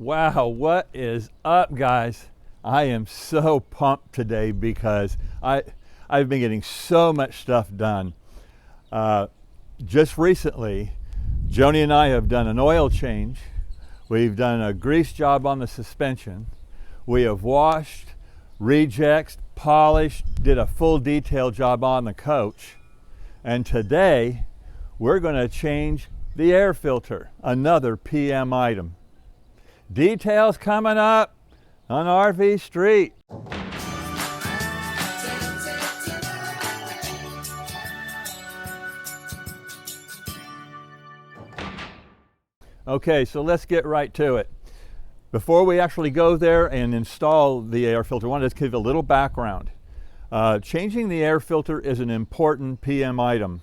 Wow, what is up, guys? I am so pumped today because I've been getting so much stuff done. Just recently, Joni and I have done an oil change. We've done a grease job on the suspension. We have washed, rejects, polished, did a full detail job on the coach. And today, we're going to change the air filter, another PM item. Details coming up on RV Street. Okay, so let's get right to it. Before we actually go there and install the air filter, I want to give a little background. Changing the air filter is an important PM item.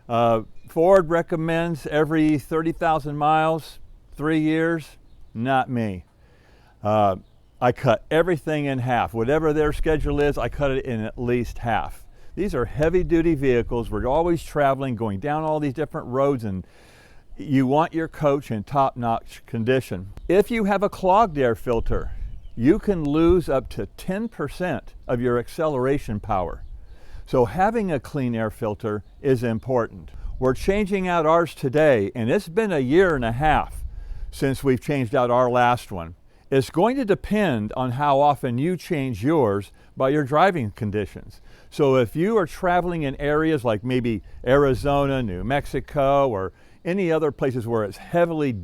Ford recommends every 30,000 miles, 3 years. Not me. I cut everything in half. Whatever their schedule is, I cut it in at least half. These are heavy-duty vehicles. We're always traveling, going down all these different roads, and you want your coach in top-notch condition. If you have a clogged air filter, you can lose up to 10% of your acceleration power. So having a clean air filter is important. We're changing out ours today, and it's been a year and a half since we've changed out our last one. It's going to depend on how often you change yours by your driving conditions. So if you are traveling in areas like maybe Arizona, New Mexico, or any other places where it's heavily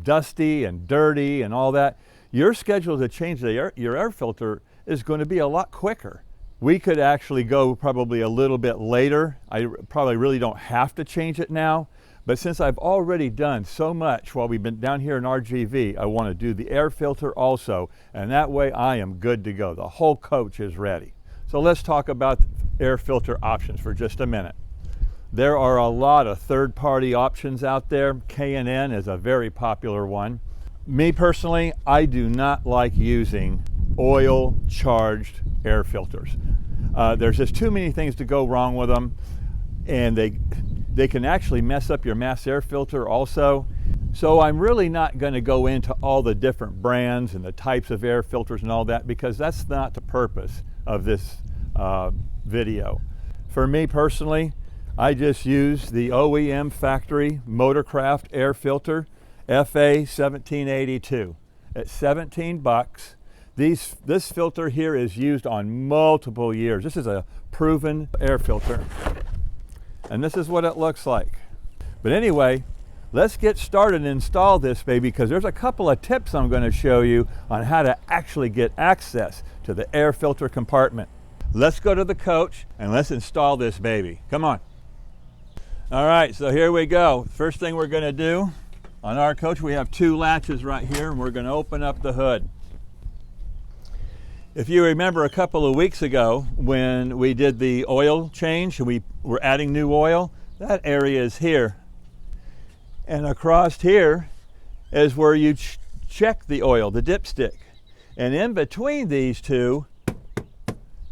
dusty and dirty and all that, your schedule to change your air filter is going to be a lot quicker. We could actually go probably a little bit later. I probably really don't have to change it now. But since I've already done so much while we've been down here in RGV, I want to do the air filter also, and that way I am good to go. The whole coach is ready. So let's talk about air filter options for just a minute. There are a lot of third-party options out there. K&N is a very popular one. Me personally, I do not like using oil-charged air filters. There's just too many things to go wrong with them, and they can actually mess up your mass air filter also. So I'm really not going to go into all the different brands and the types of air filters and all that, because that's not the purpose of this video. For me personally, I just use the OEM factory Motorcraft air filter, FA 1782. At 17 bucks. This filter here is used on multiple years. This is a proven air filter. And this is what it looks like. But anyway, let's get started and install this baby, because there's a couple of tips I'm going to show you on how to actually get access to the air filter compartment. Let's go to the coach and let's install this baby. Come on. All right, so here we go. First thing we're going to do on our coach, we have two latches right here, and we're going to open up the hood. If you remember a couple of weeks ago when we did the oil change and we were adding new oil, that area is here. And across here is where you check the oil, the dipstick. And in between these two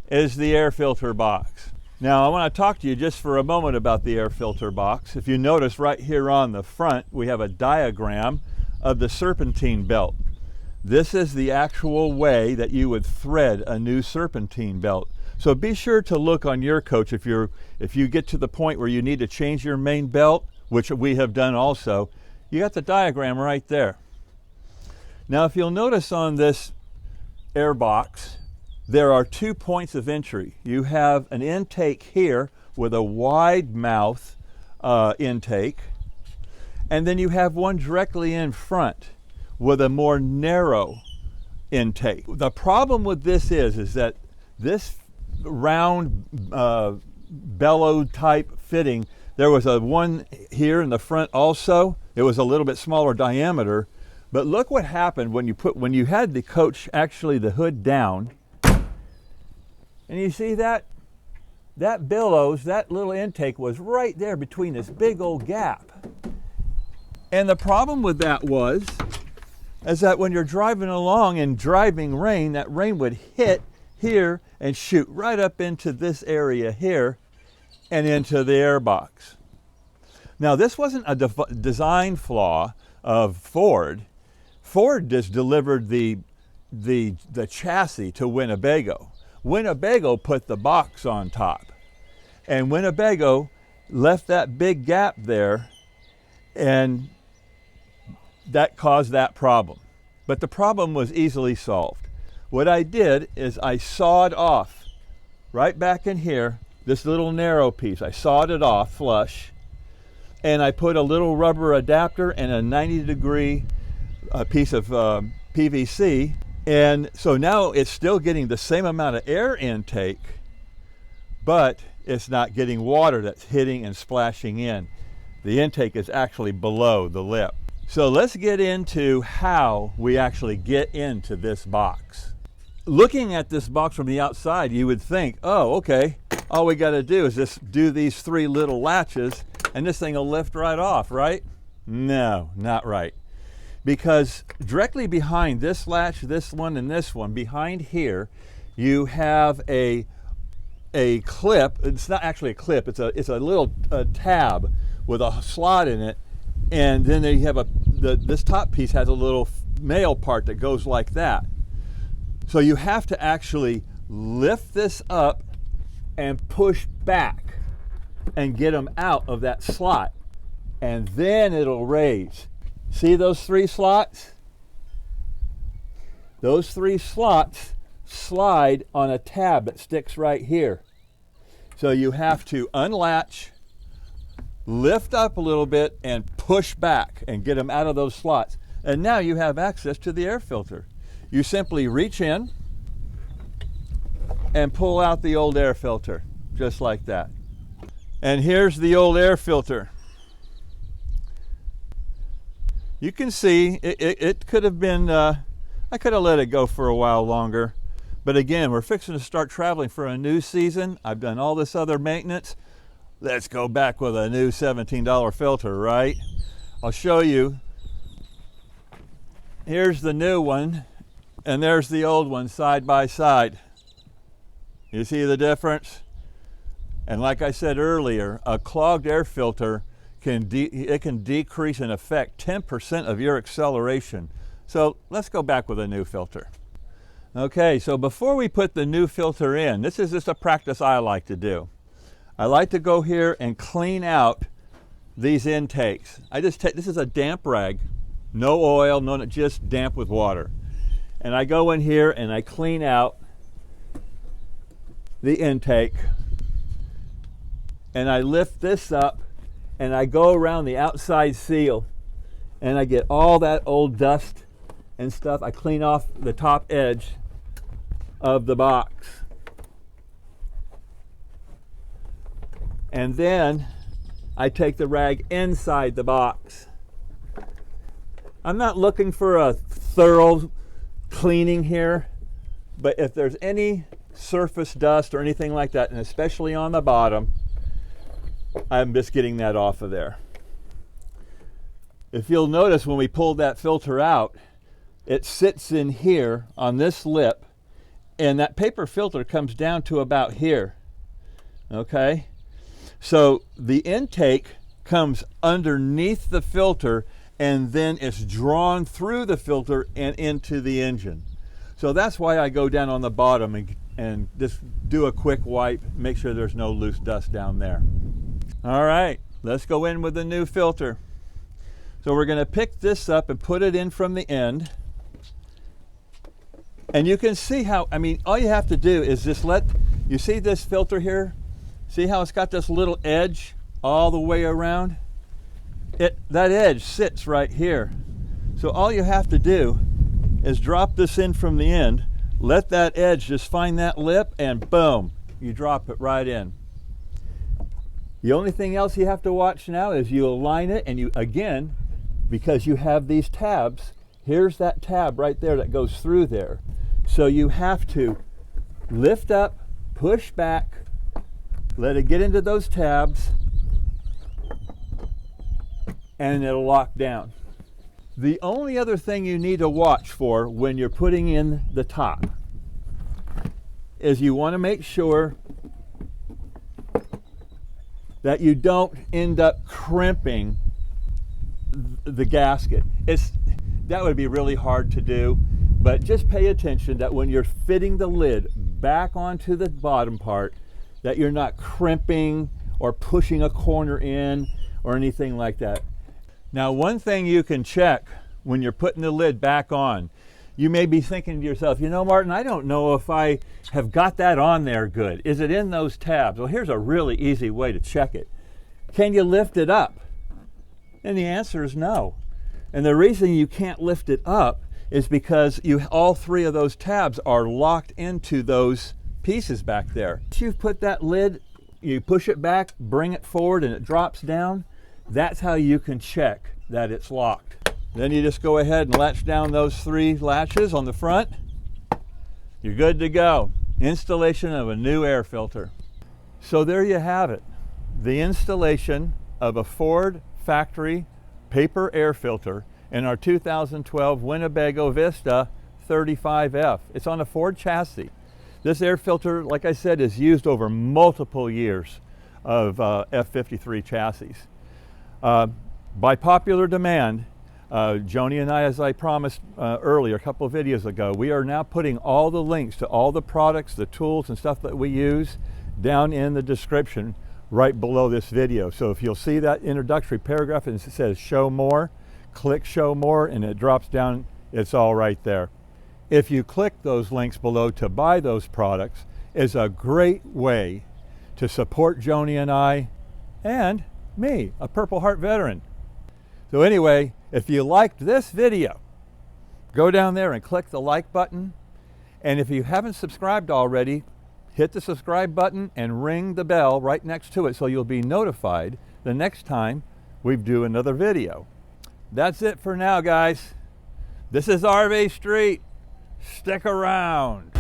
is the air filter box. Now I want to talk to you just for a moment about the air filter box. If you notice right here on the front, we have a diagram of the serpentine belt. This is the actual way that you would thread a new serpentine belt. So be sure to look on your coach if you get to the point where you need to change your main belt, which we have done also. You got the diagram right there. Now if you'll notice on this air box, there are 2 points of entry. You have an intake here with a wide mouth intake, and then you have one directly in front with a more narrow intake. The problem with this is that this round bellow type fitting, there was a one here in the front also. It was a little bit smaller diameter, but look what happened when you had the coach, actually the hood down, and you see that billows, that little intake was right there between this big old gap. And the problem with that is that when you're driving along in driving rain, that rain would hit here and shoot right up into this area here and into the air box. Now this wasn't a design flaw of Ford. Ford just delivered the chassis to Winnebago. Winnebago put the box on top, and Winnebago left that big gap there, and that caused that problem. But the problem was easily solved. What I did is I sawed off right back in here this little narrow piece. I sawed it off flush, and I put a little rubber adapter and a 90-degree piece of PVC. And so now it's still getting the same amount of air intake, but it's not getting water that's hitting and splashing in. The intake is actually below the lip. So let's get into how we actually get into this box. Looking at this box from the outside, you would think, oh, okay, all we got to do is just do these 3 little latches and this thing will lift right off, right? No, not right. Because directly behind this latch, this one, and this one, behind here, you have a clip. It's not actually a clip. It's a little tab with a slot in it, and then you have this top piece has a little male part that goes like that. So you have to actually lift this up and push back and get them out of that slot, and then it'll raise. See those 3 slots? Those 3 slots slide on a tab that sticks right here. So you have to unlatch, lift up a little bit, and push back and get them out of those slots. And now you have access to the air filter. You simply reach in and pull out the old air filter, just like that. And here's the old air filter. You can see it could have been, I could have let it go for a while longer. But again, we're fixing to start traveling for a new season. I've done all this other maintenance. Let's go back with a new $17 filter, right? I'll show you. Here's the new one, and there's the old one side by side. You see the difference? And like I said earlier, a clogged air filter can decrease in effect 10% of your acceleration. So let's go back with a new filter. Okay, so before we put the new filter in, this is just a practice I like to do. I like to go here and clean out these intakes. This is a damp rag, no oil, just damp with water. And I go in here and I clean out the intake, and I lift this up, and I go around the outside seal, and I get all that old dust and stuff. I clean off the top edge of the box. And then I take the rag inside the box. I'm not looking for a thorough cleaning here, but if there's any surface dust or anything like that, and especially on the bottom, I'm just getting that off of there. If you'll notice, when we pulled that filter out, it sits in here on this lip, and that paper filter comes down to about here. Okay? So the intake comes underneath the filter, and then it's drawn through the filter and into the engine. So that's why I go down on the bottom and just do a quick wipe, make sure there's no loose dust down there. All right, let's go in with the new filter. So we're going to pick this up and put it in from the end. And you can see how, all you have to do is just you see this filter here? See how it's got this little edge all the way around? That edge sits right here. So all you have to do is drop this in from the end, let that edge just find that lip, and boom, you drop it right in. The only thing else you have to watch now is you align it, and again, because you have these tabs, here's that tab right there that goes through there. So you have to lift up, push back, let it get into those tabs, and it'll lock down. The only other thing you need to watch for when you're putting in the top is you want to make sure that you don't end up crimping the gasket. that would be really hard to do. But just pay attention that when you're fitting the lid back onto the bottom part, that you're not crimping or pushing a corner in or anything like that. Now, one thing you can check when you're putting the lid back on, you may be thinking to yourself, you know, Martin, I don't know if I have got that on there good. Is it in those tabs? Well, here's a really easy way to check it. Can you lift it up? And the answer is no. And the reason you can't lift it up is because all three of those tabs are locked into those pieces back there. Once you've put that lid, you push it back, bring it forward, and it drops down. That's how you can check that it's locked. Then you just go ahead and latch down those three latches on the front. You're good to go. Installation of a new air filter. So there you have it. The installation of a Ford factory paper air filter in our 2012 Winnebago Vista 35F. It's on a Ford chassis. This air filter, like I said, is used over multiple years of F53 chassis. By popular demand, Joni and I, as I promised earlier, a couple of videos ago, we are now putting all the links to all the products, the tools and stuff that we use down in the description right below this video. So if you'll see that introductory paragraph and it says show more, click show more and it drops down, it's all right there. If you click those links below to buy those products, is a great way to support Joni and I and me, a Purple Heart veteran. So anyway, if you liked this video, go down there and click the like button. And if you haven't subscribed already, hit the subscribe button and ring the bell right next to it so you'll be notified the next time we do another video. That's it for now, guys. This is RV Street. Stick around.